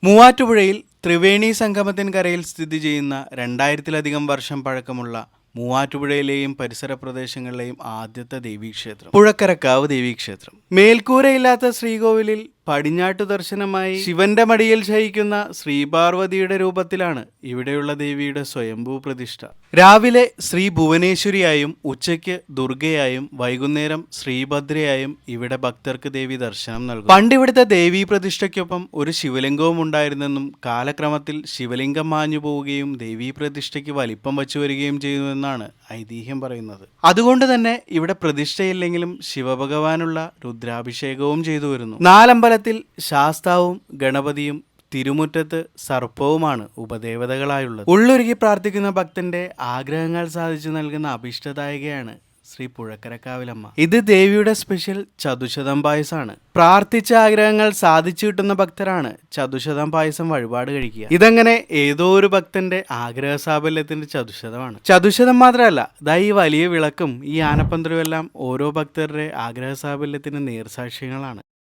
മൂവാറ്റുപുഴയിൽ ത്രിവേണി സംഗമത്തിൻകരയിൽ സ്ഥിതി ചെയ്യുന്ന 2000-ലധികം വർഷം പഴക്കമുള്ള മൂവാറ്റുപുഴയിലെയും പരിസര പ്രദേശങ്ങളിലെയും ആദ്യത്തെ ദേവീക്ഷേത്രം പുഴക്കരക്കാവ് ദേവീക്ഷേത്രം. മേൽക്കൂരയില്ലാത്ത ശ്രീകോവിലിൽ പടിഞ്ഞാട്ടു ദർശനമായി ശിവന്റെ മടിയിൽ ശയിക്കുന്ന ശ്രീപാർവതിയുടെ രൂപത്തിലാണ് ഇവിടെയുള്ള ദേവിയുടെ സ്വയംഭൂ പ്രതിഷ്ഠ. രാവിലെ ശ്രീ ഭുവനേശ്വരിയായും ഉച്ചയ്ക്ക് ദുർഗയായും വൈകുന്നേരം ശ്രീഭദ്രയായും ഇവിടെ ഭക്തർക്ക് ദേവി ദർശനം നൽകും. പണ്ടിവിടുത്തെ ദേവീ പ്രതിഷ്ഠയ്ക്കൊപ്പം ഒരു ശിവലിംഗവും ഉണ്ടായിരുന്നെന്നും കാലക്രമത്തിൽ ശിവലിംഗം മാഞ്ഞു പോവുകയും ദേവീ പ്രതിഷ്ഠയ്ക്ക് വലിപ്പം വച്ചു വരികയും ചെയ്യുന്നുവെന്നാണ് ഐതിഹ്യം പറയുന്നത്. അതുകൊണ്ട് തന്നെ ഇവിടെ പ്രതിഷ്ഠയില്ലെങ്കിലും ശിവഭഗവാനുള്ള രുദ്രാഭിഷേകവും ചെയ്തു വരുന്നു. നാലമ്പലത്തിൽ ശാസ്താവും ഗണപതിയും തിരുമുറ്റത്ത് സർപ്പവുമാണ് ഉപദേവതകളായുള്ളത്. ഉള്ളൊരുക്കി പ്രാർത്ഥിക്കുന്ന ഭക്തന്റെ ആഗ്രഹങ്ങൾ സാധിച്ചു നൽകുന്ന അഭിഷ്ടദായികയാണ് ശ്രീ പുഴക്കരക്കാവിലമ്മ. ഇത് ദേവിയുടെ സ്പെഷ്യൽ ചതുശതം പായസമാണ്. പ്രാർത്ഥിച്ച ആഗ്രഹങ്ങൾ സാധിച്ചു കിട്ടുന്ന ഭക്തരാണ് ചതുശതം പായസം വഴിപാട് കഴിക്കുക. ഇതങ്ങനെ ഏതോ ഒരു ഭക്തന്റെ ആഗ്രഹ സാഫല്യത്തിന്റെ ചതുശതമാണ്. ചതുശതം മാത്രമല്ല, ഈ വലിയ വിളക്കും ഈ ആനപ്പന്തലും എല്ലാം ഓരോ ഭക്തരുടെ ആഗ്രഹ സാഫല്യത്തിന് നേർസാക്ഷ്യങ്ങളാണ്.